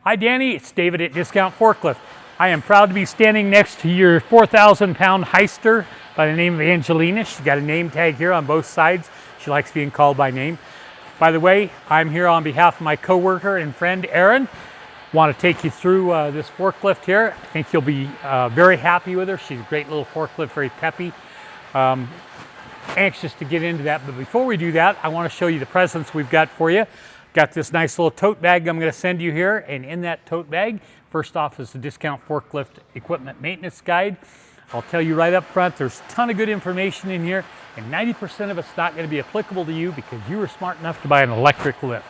Hi Danny, it's David at Discount Forklift. I am proud to be standing next to your 4,000-pound HYSTER by the name of Angelina. She's got a name tag here on both sides. She likes being called by name. By the way, I'm here on behalf of my coworker and friend Erin. Want to take you through this forklift here. I think you'll be very happy with her. She's a great little forklift, very peppy. Anxious to get into that, but before we do that, I want to show you the presents we've got for you. Got this nice little tote bag I'm going to send you here, and in that tote bag, first off is the Discount Forklift Equipment Maintenance Guide. I'll tell you right up front, there's a ton of good information in here, and 90% of it's not going to be applicable to you because you were smart enough to buy an electric lift.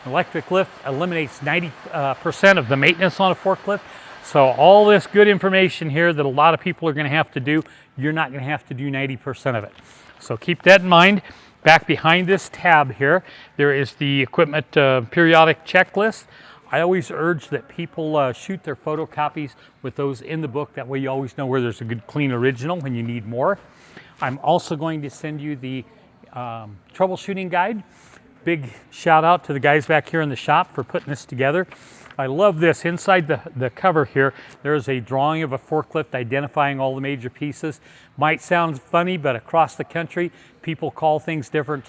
An electric lift eliminates 90% of the maintenance on a forklift, so all this good information here that a lot of people are going to have to do, you're not going to have to do 90% of it. So keep that in mind. Back behind this tab here, there is the equipment periodic checklist. I always urge that people shoot their photocopies with those in the book. That way you always know where there's a good clean original when you need more. I'm also going to send you the troubleshooting guide. Big shout out to the guys back here in the shop for putting this together. I love this. Inside the cover here, there's a drawing of a forklift identifying all the major pieces. Might sound funny, but across the country, people call things different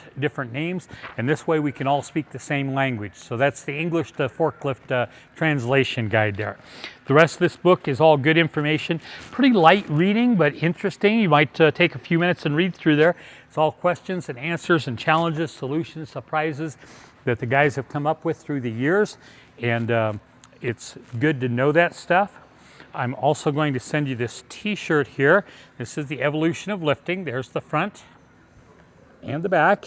names, and this way we can all speak the same language. So that's the English to forklift translation guide there. The rest of this book is all good information. Pretty light reading, but interesting. You might take a few minutes and read through there. It's all questions and answers and challenges, solutions, surprises that the guys have come up with through the years. And it's good to know that stuff. I'm also going to send you this t-shirt here. This is the evolution of lifting. There's the front and the back.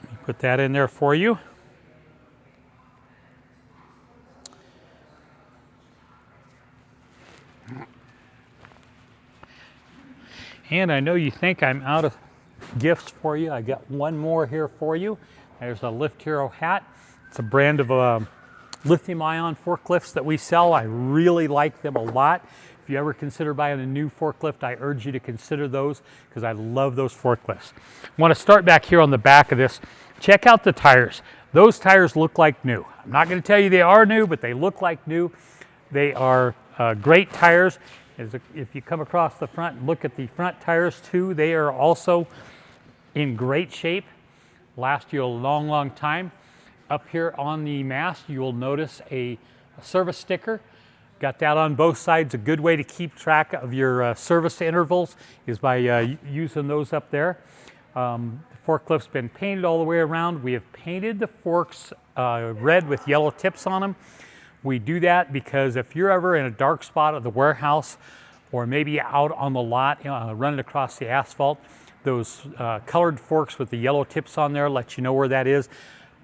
Let me put that in there for you. And I know you think I'm out of gifts for you. I got one more here for you. There's a Lift Hero hat. It's a brand of lithium-ion forklifts that we sell. I really like them a lot. If you ever consider buying a new forklift, I urge you to consider those because I love those forklifts. I want to start back here on the back of this. Check out the tires. Those tires look like new. I'm not going to tell you they are new, but they look like new. They are great tires. If you come across the front and look at the front tires too, they are also in great shape. Last you a long, long time. Up here on the mast, you will notice a service sticker. Got that on both sides. A good way to keep track of your service intervals is by using those up there. The forklift's been painted all the way around. We have painted the forks red with yellow tips on them. We do that because if you're ever in a dark spot of the warehouse or maybe out on the lot running across the asphalt, those colored forks with the yellow tips on there let you know where that is.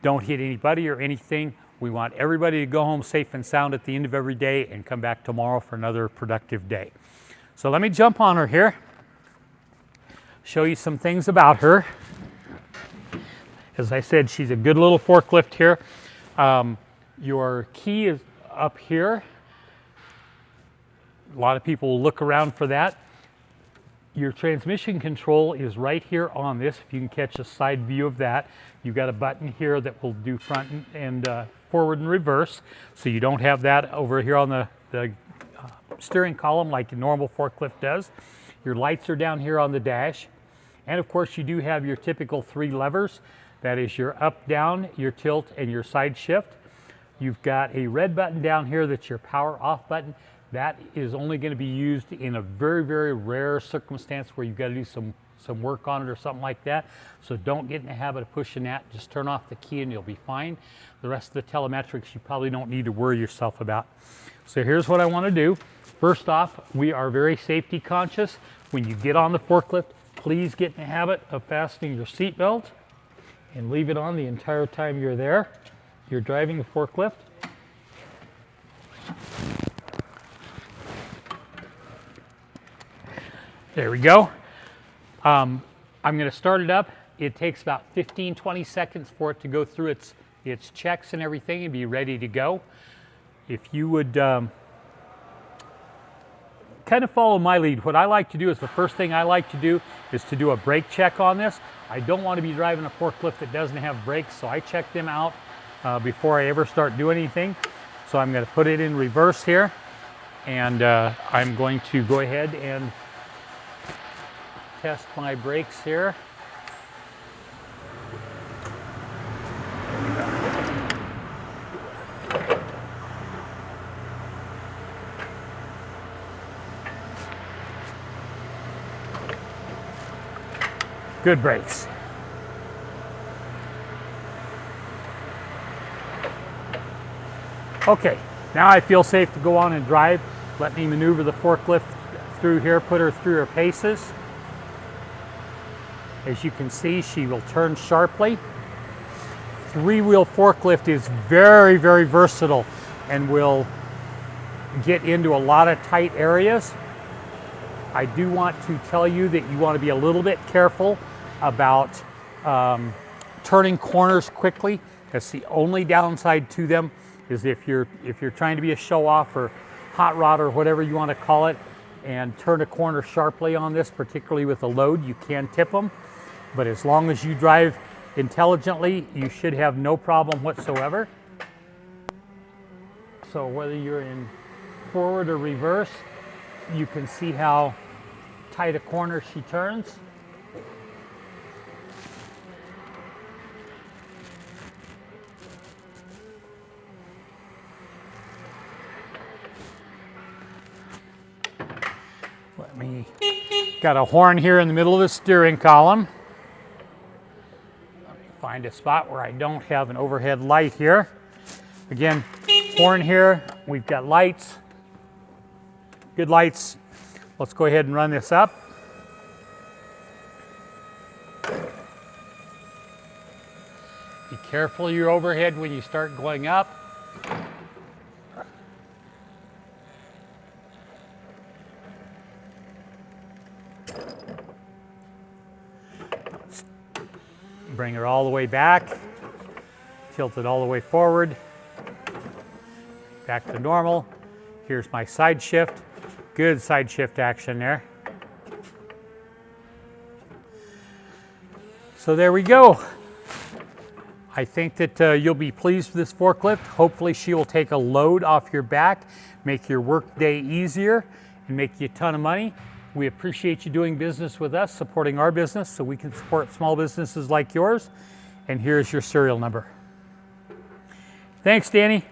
Don't hit anybody or anything. We want everybody to go home safe and sound at the end of every day and come back tomorrow for another productive day. So let me jump on her here, show you some things about her. As I said, she's a good little forklift here. Your key is up here. A lot of people will look around for that. Your transmission control is right here on this. If you can catch a side view of that, you've got a button here that will do front and forward and reverse. So you don't have that over here on the steering column like a normal forklift does. Your lights are down here on the dash. And of course you do have your typical 3 levers. That is your up, down, your tilt, and your side shift. You've got a red button down here that's your power off button. That is only going to be used in a very, very rare circumstance where you've got to do some work on it or something like that. So don't get in the habit of pushing that. Just turn off the key and you'll be fine. The rest of the telemetrics you probably don't need to worry yourself about. So here's what I want to do. First off, we are very safety conscious. When you get on the forklift, please get in the habit of fastening your seatbelt and leave it on the entire time you're there. You're driving the forklift. There we go. I'm going to start it up. It takes about 15-20 seconds for it to go through its checks and everything and be ready to go. If you would kind of follow my lead, what I like to do is the first thing I like to do is to do a brake check on this. I don't want to be driving a forklift that doesn't have brakes, so I check them out before I ever start doing anything. So I'm going to put it in reverse here, and I'm going to go ahead and test my brakes here. Good brakes. Okay, now I feel safe to go on and drive. Let me maneuver the forklift through here, put her through her paces. As you can see, she will turn sharply. Three-wheel forklift is very, very versatile and will get into a lot of tight areas. I do want to tell you that you want to be a little bit careful about turning corners quickly. That's the only downside to them, is if you're trying to be a show-off or hot rod or whatever you want to call it, and turn a corner sharply on this, particularly with a load, you can tip them. But as long as you drive intelligently, you should have no problem whatsoever. So whether you're in forward or reverse, you can see how tight a corner she turns. Let me, got a horn here in the middle of the steering column. Let me find a spot where I don't have an overhead light here. Again, horn here, we've got lights, good lights. Let's go ahead and run this up. Be careful of your overhead when you start going up. Bring her all the way back, tilt it all the way forward, back to normal. Here's my side shift. Good side shift action there. So there we go. I think that you'll be pleased with this forklift. Hopefully she will take a load off your back, make your work day easier, and make you a ton of money. We appreciate you doing business with us, supporting our business so we can support small businesses like yours. And here's your serial number. Thanks, Danny.